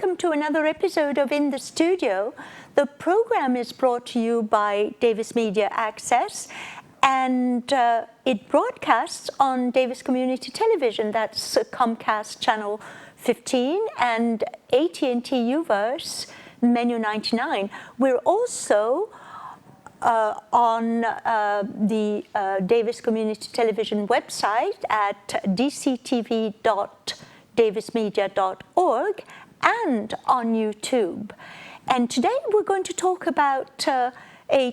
welcome to another episode of In the Studio. The program is brought to you by Davis Media Access, and it broadcasts on Davis Community Television. That's Comcast Channel 15 and AT&T U-verse Menu 99. We're also on the Davis Community Television website at dctv.davismedia.org and on YouTube. And today we're going to talk about a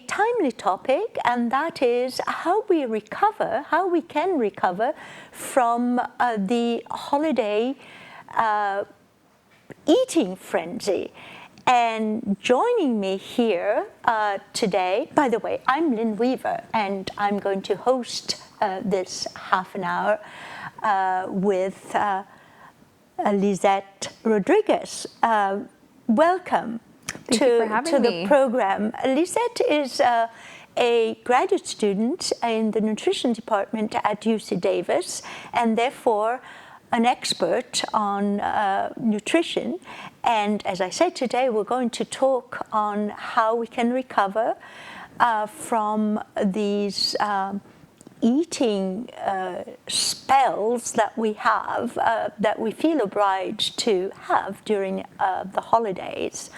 timely topic, and that is how we can recover from the holiday eating frenzy. And joining me here today, by the way, I'm Lin Weaver, and I'm going to host this half an hour with Lizette Rodriguez. Welcome Thank you for having the me. program. Lizette is a graduate student in the nutrition department at UC Davis, and therefore an expert on nutrition. And as I said, today we're going to talk on how we can recover from these eating spells that we have, that we feel obliged to have during the holidays.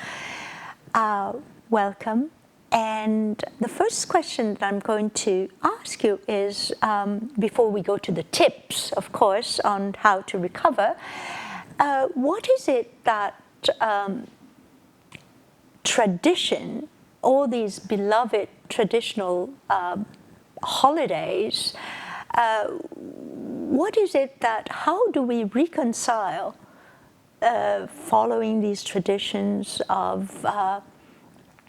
Welcome. And the first question that I'm going to ask you is, before we go to the tips, of course, on how to recover, what is it that tradition, all these beloved traditional holidays, what is it that, how do we reconcile following these traditions of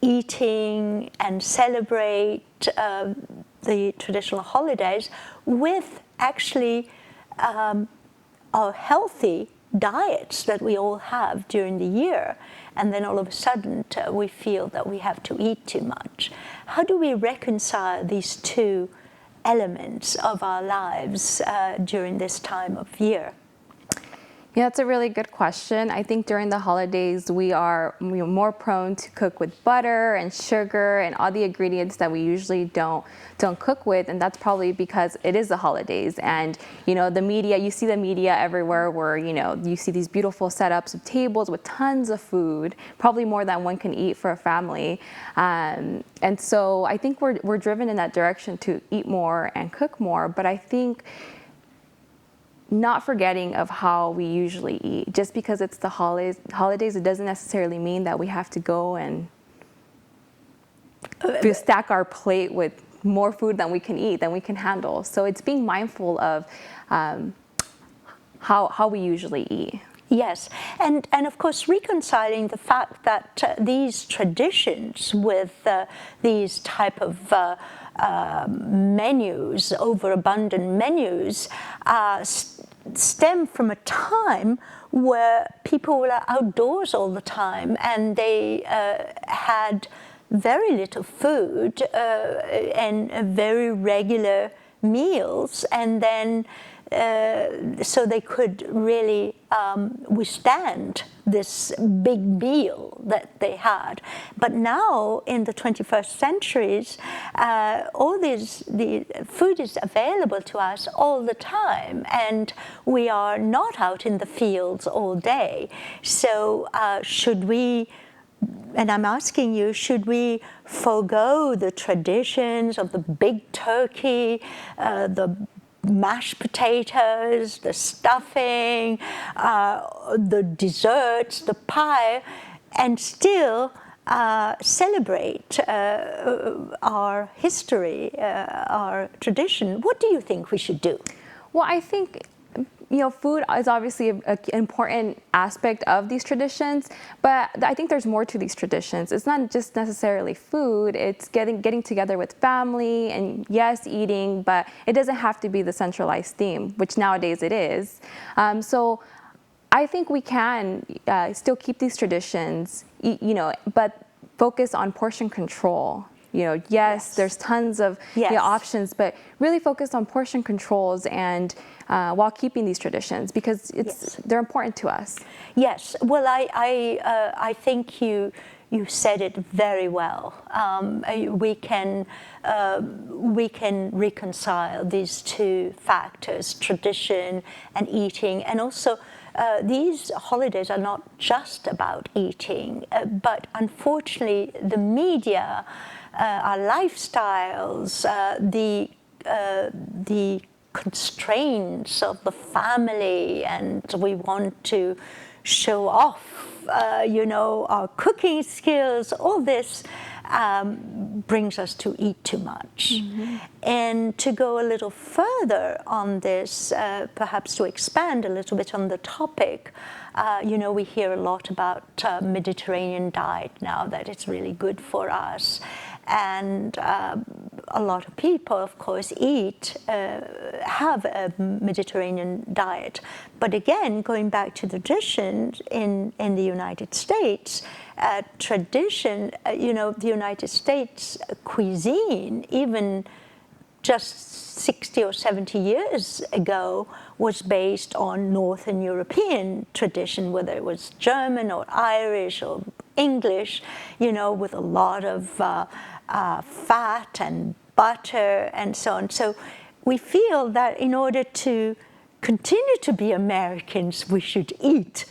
eating and celebrate the traditional holidays with actually our healthy diets that we all have during the year, and then all of a sudden we feel that we have to eat too much? How do we reconcile these two elements of our lives during this time of year? Yeah, that's a really good question. I think during the holidays we are more prone to cook with butter and sugar and all the ingredients that we usually don't cook with, and that's probably because it is the holidays. And the media, you see the media everywhere where you see these beautiful setups of tables with tons of food, probably more than one can eat for a family. And so I think we're driven in that direction to eat more and cook more. But I think not forgetting of how we usually eat. Just because it's the holidays, it doesn't necessarily mean that we have to go and stack our plate with more food than we can eat, than we can handle. So it's being mindful of how we usually eat. Yes, and of course reconciling the fact that these traditions with these type of menus, overabundant menus, stem from a time where people were outdoors all the time, and they had very little food and very regular meals, and then so they could really withstand this big meal that they had. But now, in the 21st centuries, the food is available to us all the time, and we are not out in the fields all day. So should we, and I'm asking you, should we forego the traditions of the big turkey, the mashed potatoes, the stuffing, the desserts, the pie, and still celebrate our history, our tradition? What do you think we should do? Well, I think food is obviously an important aspect of these traditions, but I think there's more to these traditions. It's not just necessarily food, it's getting together with family, and yes, eating, but it doesn't have to be the centralized theme, which nowadays it is. So I think we can still keep these traditions, but focus on portion control. There's tons of options, but really focus on portion controls and while keeping these traditions, because they're important to us. Yes. Well, I think you said it very well. We can reconcile these two factors, tradition and eating, and also these holidays are not just about eating, but unfortunately the media, our lifestyles, the constraints of the family, and we want to show off, our cooking skills, all this brings us to eat too much. Mm-hmm. And to go a little further on this, perhaps to expand a little bit on the topic, we hear a lot about Mediterranean diet now, that it's really good for us. And a lot of people, of course, have a Mediterranean diet. But again, going back to the traditions in the United States, the United States cuisine, even just 60 or 70 years ago, was based on Northern European tradition, whether it was German or Irish or English, with a lot of fat and butter and so on. So we feel that in order to continue to be Americans, we should eat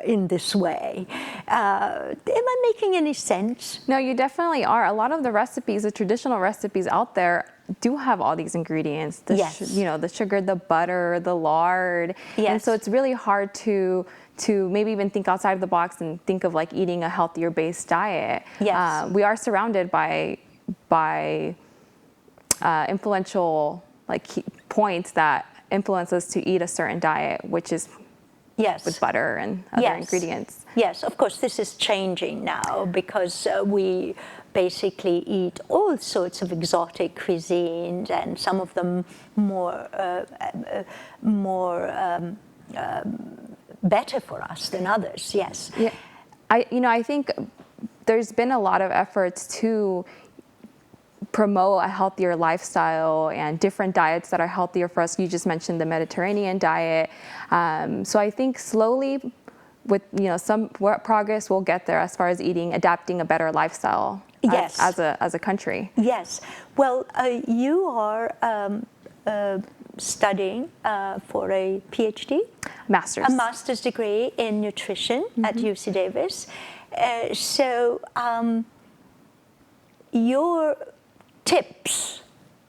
in this way. Am I making any sense? No, you definitely are. A lot of the recipes, the traditional recipes out there, do have all these ingredients. The sugar, the butter, the lard. Yes. And so it's really hard to maybe even think outside of the box and think of like eating a healthier based diet. Yes. We are surrounded by influential points that influence us to eat a certain diet, which is with butter and other ingredients. Yes, of course, this is changing now because we basically eat all sorts of exotic cuisines, and some of them more better for us than others. Yes. Yeah. I think there's been a lot of efforts to promote a healthier lifestyle and different diets that are healthier for us. You just mentioned the Mediterranean diet. So I think slowly, with some progress, we'll get there as far as adapting a better lifestyle. Yes. As a country. Yes. Well, you are studying for a PhD, a master's degree in nutrition at UC Davis. So your tips,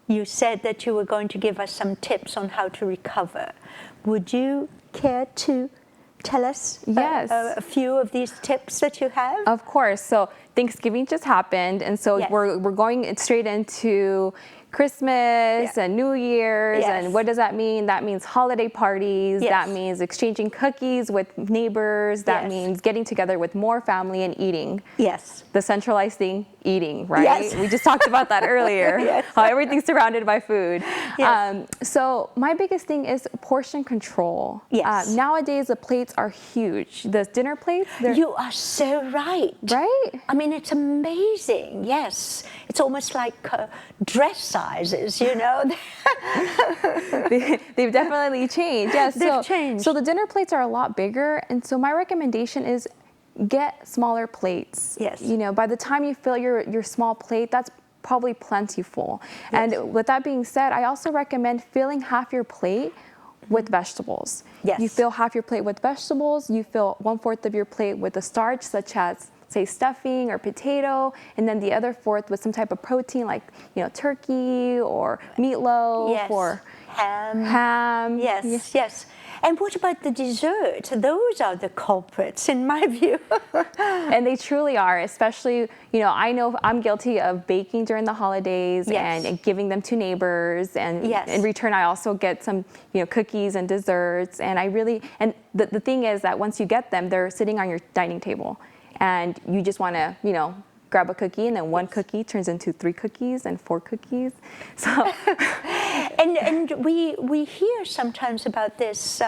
you said that you were going to give us some tips on how to recover. Would you care to tell us a few of these tips that you have? Of course. So Thanksgiving just happened, and so we're going straight into Christmas and New Year's, and what does that mean? That means holiday parties, that means exchanging cookies with neighbors, that means getting together with more family and eating. Yes. The centralized thing, eating, right? Yes. We just talked about that earlier, how everything's surrounded by food. Yes. So my biggest thing is portion control. Yes. Nowadays, the plates are huge. The dinner plates. You are so right. Right? I mean, it's amazing. Yes. It's almost like dress sizes, They've definitely changed. Yes, they've changed. So the dinner plates are a lot bigger, and so my recommendation is get smaller plates. Yes. By the time you fill your small plate, that's probably plenty full. Yes. And with that being said, I also recommend filling half your plate with vegetables. Yes. You fill half your plate with vegetables, you fill 1/4 of your plate with a starch, such as say stuffing or potato, and then the other 1/4 with some type of protein like turkey or meatloaf or ham. Yes, yes. And what about the dessert? Those are the culprits, in my view. And they truly are, especially, I know I'm guilty of baking during the holidays and giving them to neighbors. And in return, I also get some, cookies and desserts. And the thing is that once you get them, they're sitting on your dining table. And you just want to, grab a cookie, and then one cookie turns into 3 cookies and 4 cookies. So, and we hear sometimes about this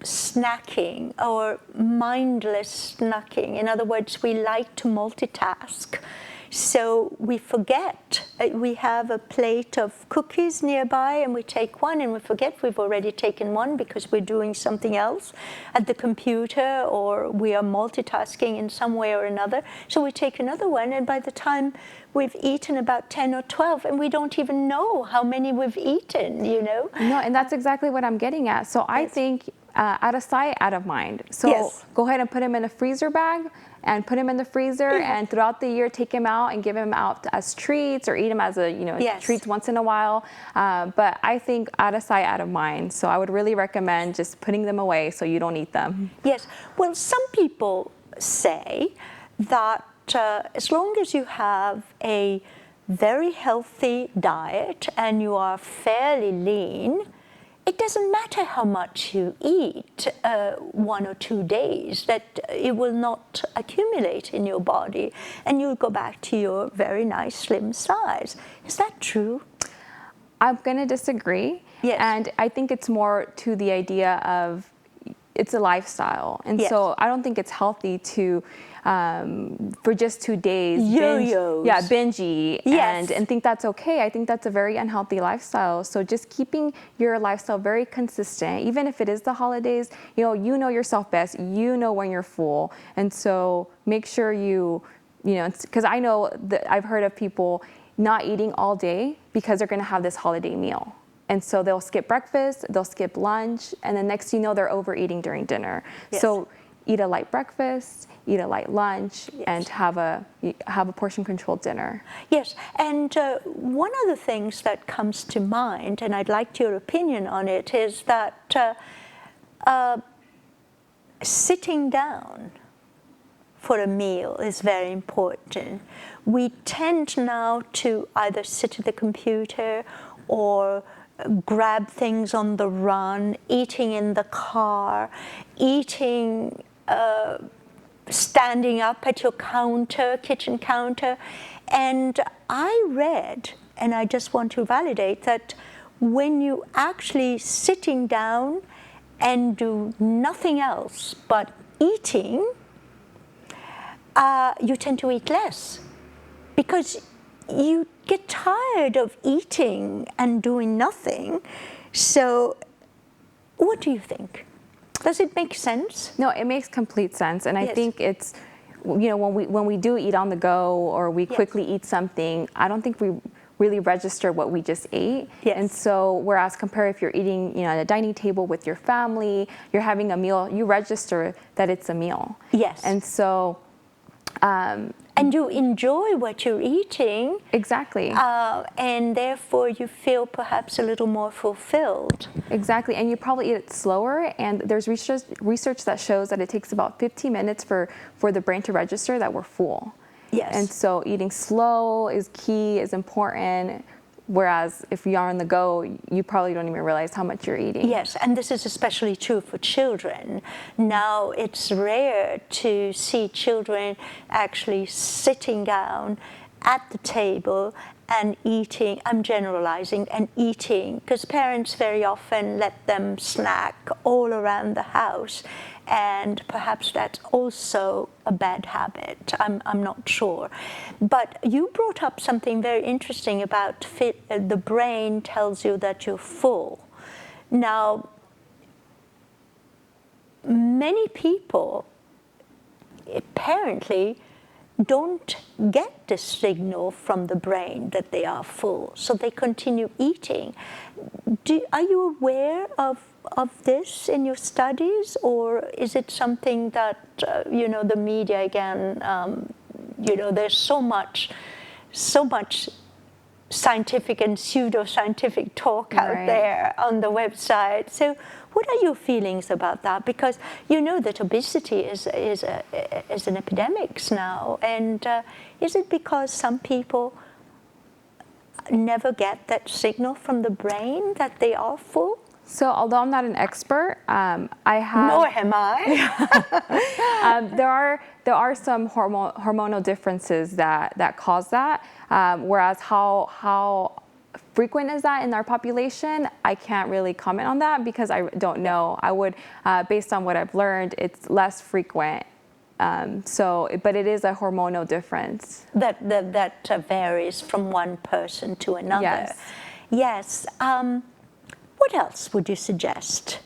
snacking or mindless snacking. In other words, we like to multitask. So we forget. We have a plate of cookies nearby and we take one and we forget we've already taken one because we're doing something else at the computer or we are multitasking in some way or another. So we take another one and by the time we've eaten about 10 or 12 and we don't even know how many we've eaten, you know? No, and that's exactly what I'm getting at. So I think out of sight, out of mind. So go ahead and put them in a freezer bag and put them in the freezer and throughout the year take them out and give them out as treats or eat them as a treats once in a while. But I think out of sight, out of mind. So I would really recommend just putting them away so you don't eat them. Yes. Well, some people say that as long as you have a very healthy diet and you are fairly lean, it doesn't matter how much you eat 1 or 2 days, that it will not accumulate in your body and you'll go back to your very nice slim size. Is that true? I'm going to disagree. Yes. And I think it's more to the idea of it's a lifestyle. And so I don't think it's healthy to for just 2 days binge eat and think that's okay. I think that's a very unhealthy lifestyle. So just keeping your lifestyle very consistent, even if it is the holidays, you know yourself best, you know when you're full. And so make sure because I know that I've heard of people not eating all day because they're going to have this holiday meal. And so they'll skip breakfast, they'll skip lunch, and then next thing you know, they're overeating during dinner. Yes. So eat a light breakfast, eat a light lunch, and have a portion-controlled dinner. Yes, and one of the things that comes to mind, and I'd like your opinion on it, is that sitting down for a meal is very important. We tend now to either sit at the computer or grab things on the run, eating in the car, eating standing up at your kitchen counter. And I read, and I just want to validate, that when you actually sitting down and do nothing else but eating, you tend to eat less because you get tired of eating and doing nothing. So what do you think? Does it make sense? No, it makes complete sense. And I think it's, when we do eat on the go or we quickly eat something, I don't think we really register what we just ate. Yes. And so whereas compare if you're eating at a dining table with your family, you're having a meal, you register that it's a meal. Yes. And so and you enjoy what you're eating. Exactly. And therefore you feel perhaps a little more fulfilled. Exactly, and you probably eat it slower, and there's research that shows that it takes about 15 minutes for the brain to register that we're full. Yes. And so eating slow is key, is important, whereas if you are on the go, you probably don't even realize how much you're eating. Yes, and this is especially true for children. Now it's rare to see children actually sitting down at the table and eating. I'm generalizing, and eating, because parents very often let them snack all around the house, and perhaps that's also a bad habit. I'm not sure. But you brought up something very interesting about the brain tells you that you're full. Now, many people apparently don't get the signal from the brain that they are full, so they continue eating. Are you aware of this in your studies, or is it something that the media again? There's so much scientific and pseudoscientific talk out there on the website. So what are your feelings about that? Because you know that obesity is an epidemic now, and is it because some people never get that signal from the brain that they are full? So although I'm not an expert, I have... Nor am I. There are some hormonal differences that cause that, whereas how frequent is that in our population? I can't really comment on that because I don't know. I would, based on what I've learned, it's less frequent. But it is a hormonal difference. That varies from one person to another. Yes. Yes. What else would you suggest?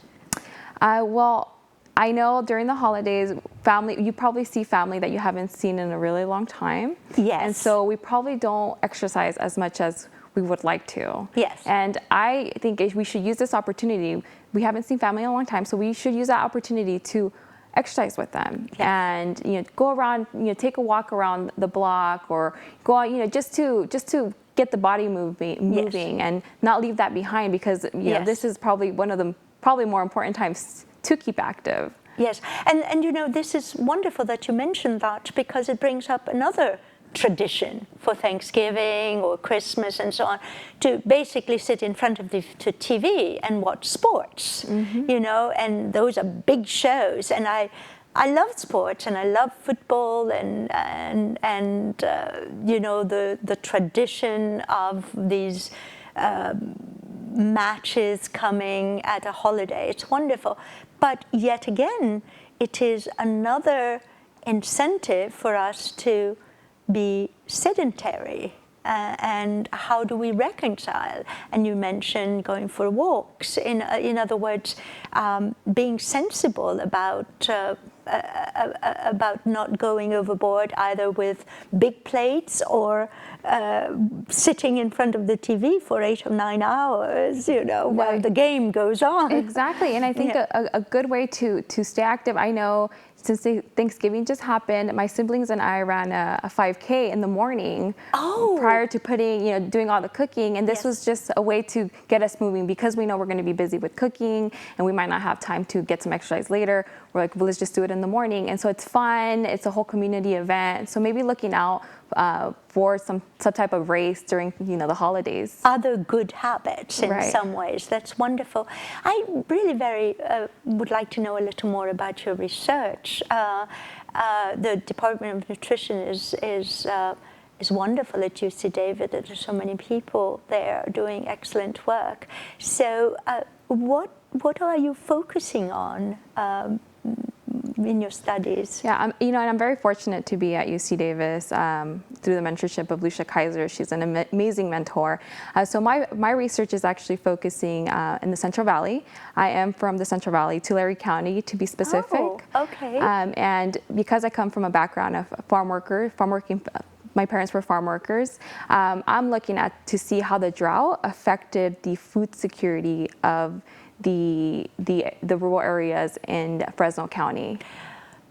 Well, I know during the holidays, you probably see family that you haven't seen in a really long time. Yes. And so we probably don't exercise as much as we would like to. Yes. And I think we should use this opportunity. We haven't seen family in a long time, so we should use that opportunity to exercise with them. Yes. And go around, take a walk around the block, or go out, just to get the body moving, Yes. and not leave that behind, because Yes. this is probably one of the more important times to keep active. Yes, and this is wonderful that you mentioned that, because it brings up another tradition for Thanksgiving or Christmas and so on, to basically sit in front of the TV and watch sports, and those are big shows, and I love sports, and I love football, and the tradition of these matches coming at a holiday. It's wonderful. But yet again, it is another incentive for us to be sedentary. And how do we reconcile? And you mentioned going for walks. In other words, being sensible about not going overboard, either with big plates or sitting in front of the TV for 8 or 9 hours, while the game goes on. Exactly, and I think a good way to stay active. I know since Thanksgiving just happened, my siblings and I ran a 5K in the morning prior to doing all the cooking, and this was just a way to get us moving, because we know we're going to be busy with cooking and we might not have time to get some exercise later. We're like, well, let's just do it in the morning. And so it's fun, it's a whole community event. So maybe looking out for some type of race during the holidays. Other good habits in some ways. That's wonderful. I really would like to know a little more about your research. The Department of Nutrition is wonderful at UC Davis. There's so many people there doing excellent work. So what are you focusing on in your studies? Yeah, and I'm very fortunate to be at UC Davis through the mentorship of Lucia Kaiser. She's an amazing mentor. So my research is actually focusing in the Central Valley. I am from the Central Valley, Tulare County to be specific. Oh, okay. And because I come from a background of farm working. My parents were farm workers. I'm looking to see how the drought affected the food security of the rural areas in Fresno County.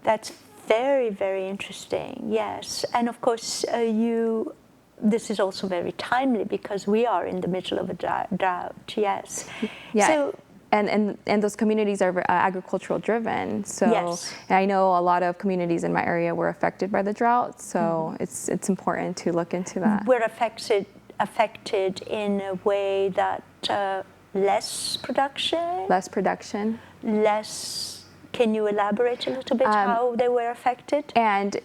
That's very, very interesting, yes. And of course, this is also very timely, because we are in the middle of a drought, yes. Yeah. So, and those communities are agricultural driven. So yes. I know a lot of communities in my area were affected by the drought. So it's important to look into that. We're affected in a way that less production. Can you elaborate a little bit how they were affected? And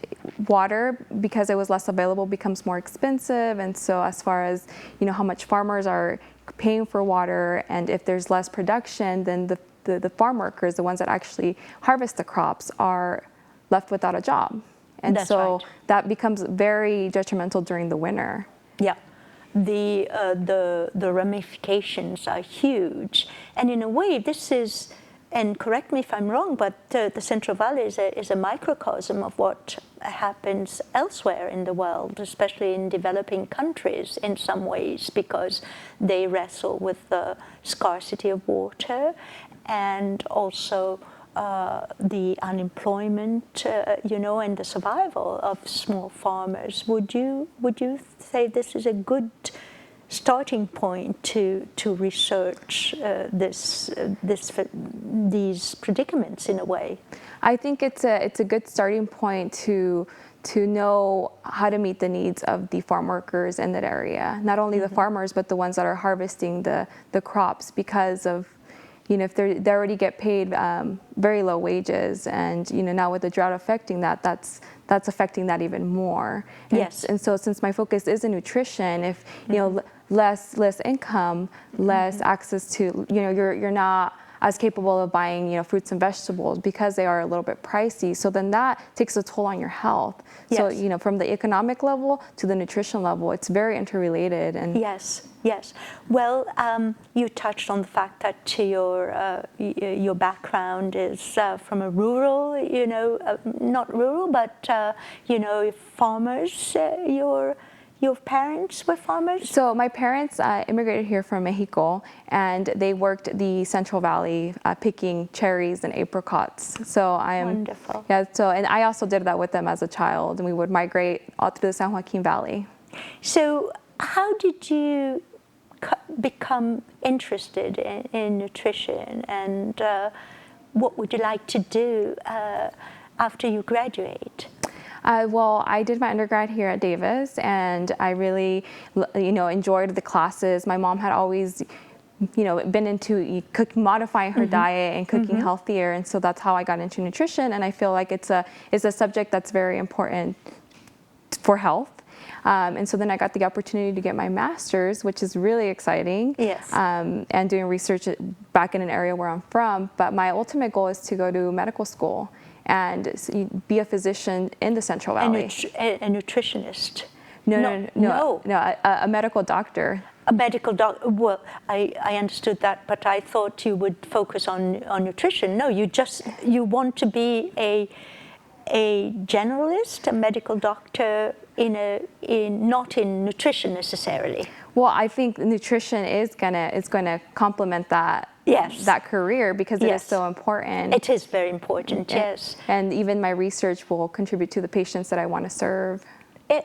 water, because it was less available, becomes more expensive. And so as far as how much farmers are paying for water, and if there's less production, then the farm workers, the ones that actually harvest the crops, are left without a job. And That's so right. that becomes very detrimental during the winter. Yeah. The ramifications are huge, and in a way, this is, and correct me if I'm wrong, but the Central Valley is a microcosm of what happens elsewhere in the world, especially in developing countries in some ways, because they wrestle with the scarcity of water, and also the unemployment, and the survival of small farmers. Would you say this is a good starting point to research these predicaments in a way? I think it's a good starting point to know how to meet the needs of the farm workers in that area. Not only the farmers, but the ones that are harvesting the crops, because of if they already get paid very low wages, and now with the drought affecting that's affecting that even more. And yes. And so since my focus is in nutrition, if less income, less access to, you're not as capable of buying, fruits and vegetables because they are a little bit pricey. So then that takes a toll on your health. So, Yes. From the economic level to the nutrition level, it's very interrelated. And Yes. Well, you touched on the fact that your background is from a rural, not rural, but farmers. Your parents were farmers? So my parents immigrated here from Mexico, and they worked the Central Valley picking cherries and apricots. So Wonderful. Yeah. So and I also did that with them as a child, and we would migrate all through the San Joaquin Valley. So how did you become interested in nutrition, and what would you like to do after you graduate? Well, I did my undergrad here at Davis, and I really, enjoyed the classes. My mom had always, been into modifying her diet and cooking healthier, and so that's how I got into nutrition. And I feel like it's a subject that's very important for health. And so then I got the opportunity to get my master's, which is really exciting. Yes. And doing research back in an area where I'm from. But my ultimate goal is to go to medical school and be a physician in the Central Valley. A nutritionist? No, a medical doctor. A medical doctor? Well, I understood that, but I thought you would focus on nutrition. No, you want to be a generalist, a medical doctor not in nutrition necessarily. Well, I think nutrition is gonna complement that. Yes. That career, because it is so important. It is very important, yes. And even my research will contribute to the patients that I want to serve.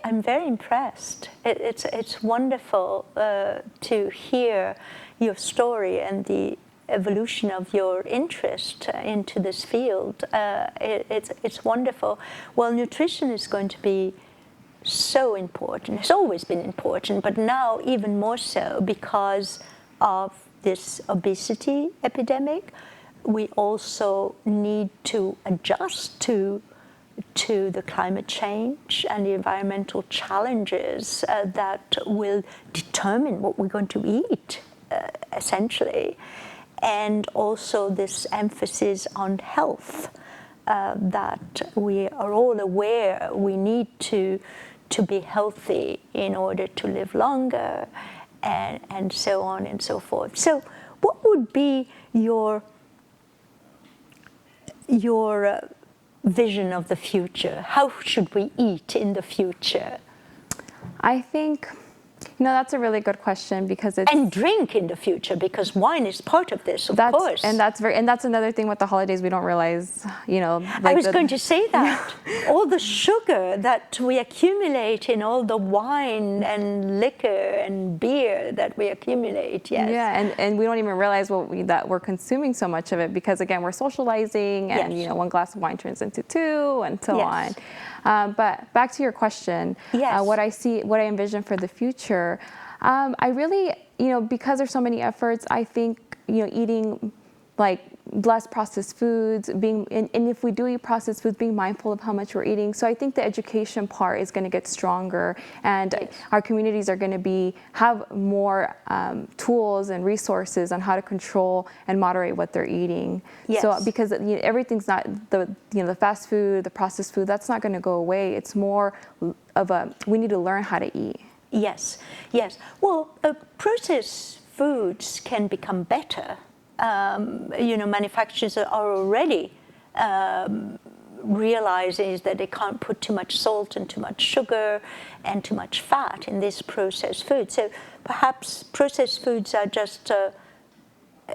I'm very impressed. It's wonderful to hear your story and the evolution of your interest into this field. It's wonderful. Well, nutrition is going to be so important. It's always been important, but now even more so because of this obesity epidemic. We also need to adjust to the climate change and the environmental challenges that will determine what we're going to eat, essentially. And also this emphasis on health that we are all aware we need to be healthy in order to live longer, and so on and so forth. So what would be your vision of the future? How should we eat in the future? I think, that's a really good question, because it's... And drink in the future, because wine is part of this, of course. And that's another thing with the holidays we don't realize, I was going to say that. All the sugar that we accumulate in all the wine and liquor and beer that we accumulate, yes. Yeah, and we don't even realize that we're consuming so much of it, because again, we're socializing, and one glass of wine turns into two, and so on. But back to your question, what I envision for the future, I really, because there's so many efforts, I think, eating like less processed foods, and if we do eat processed foods, being mindful of how much we're eating. So I think the education part is going to get stronger, and our communities are going to have more tools and resources on how to control and moderate what they're eating. Yes. So because everything's not the fast food, the processed food, that's not going to go away. It's more of we need to learn how to eat. Yes. Well, processed foods can become better. Manufacturers are already realizing that they can't put too much salt and too much sugar and too much fat in this processed food. So perhaps processed foods are just,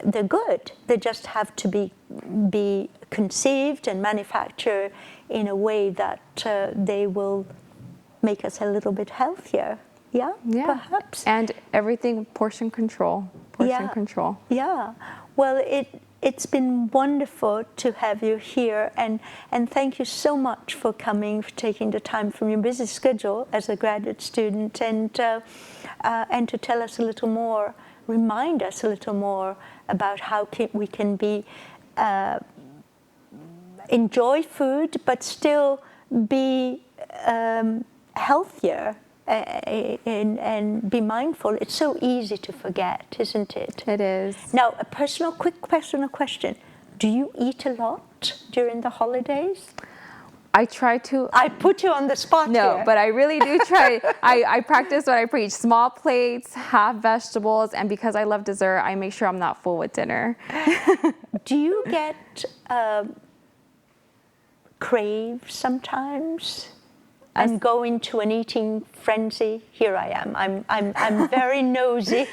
they're good. They just have to be conceived and manufactured in a way that they will make us a little bit healthier. Yeah, perhaps. And everything portion control. Control. Yeah. Well, it's been wonderful to have you here, and thank you so much for coming, for taking the time from your busy schedule as a graduate student, and to tell us a little more, remind us a little more about how we can enjoy food but still be healthier and be mindful. It's so easy to forget, isn't it? It is. Now, a quick personal question. Do you eat a lot during the holidays? I try to. I put you on the spot No, here. but I really do try. I practice what I preach. Small plates, half vegetables, and because I love dessert, I make sure I'm not full with dinner. Do you get crave sometimes and go into an eating frenzy? Here I am. I'm very nosy.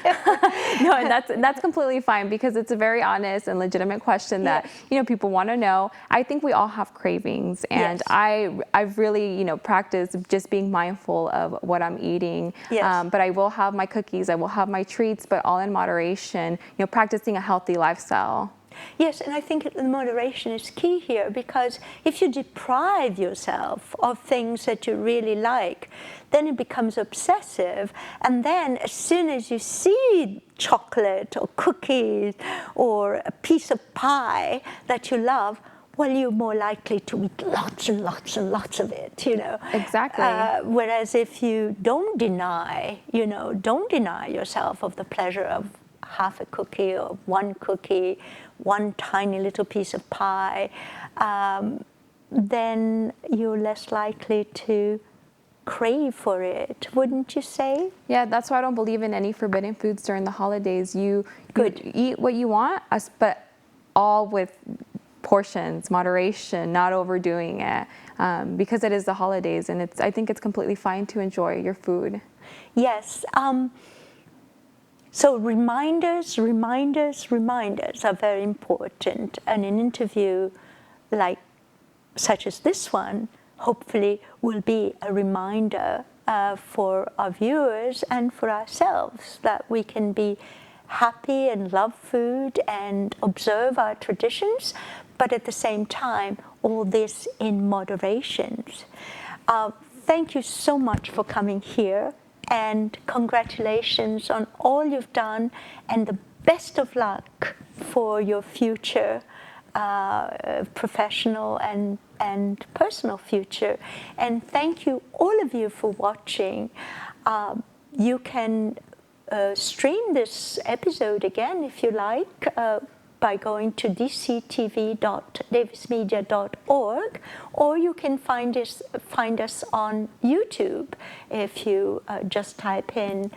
No, and that's completely fine because it's a very honest and legitimate question that people want to know. I think we all have cravings, and I've really practiced just being mindful of what I'm eating. Yes. But I will have my cookies, I will have my treats, but all in moderation. Practicing a healthy lifestyle. Yes, and I think moderation is key here, because if you deprive yourself of things that you really like, then it becomes obsessive. And then as soon as you see chocolate or cookies or a piece of pie that you love, well, you're more likely to eat lots and lots and lots of it, Exactly. Whereas if you don't deny yourself of the pleasure of half a cookie or one cookie, one tiny little piece of pie, then you're less likely to crave for it, wouldn't you say? Yeah, that's why I don't believe in any forbidden foods during the holidays. You eat what you want, but all with portions, moderation, not overdoing it, because it is the holidays, and I think it's completely fine to enjoy your food. Yes. So reminders are very important. And an interview such as this one, hopefully will be a reminder for our viewers and for ourselves that we can be happy and love food and observe our traditions, but at the same time, all this in moderation. Thank you so much for coming here. And congratulations on all you've done, and the best of luck for your future professional and personal future. And thank you, all of you, for watching. You can stream this episode again if you like by going to dctv.davismedia.org, or you can find us on YouTube. If you just type in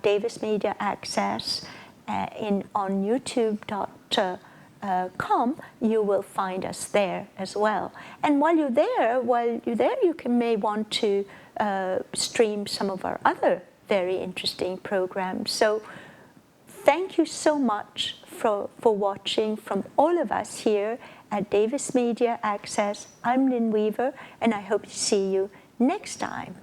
Davis Media Access on youtube.com, you will find us there as well. And while you're there, you may want to stream some of our other very interesting programs. So thank you so much for watching from all of us here at Davis Media Access. I'm Lin Weaver, and I hope to see you next time.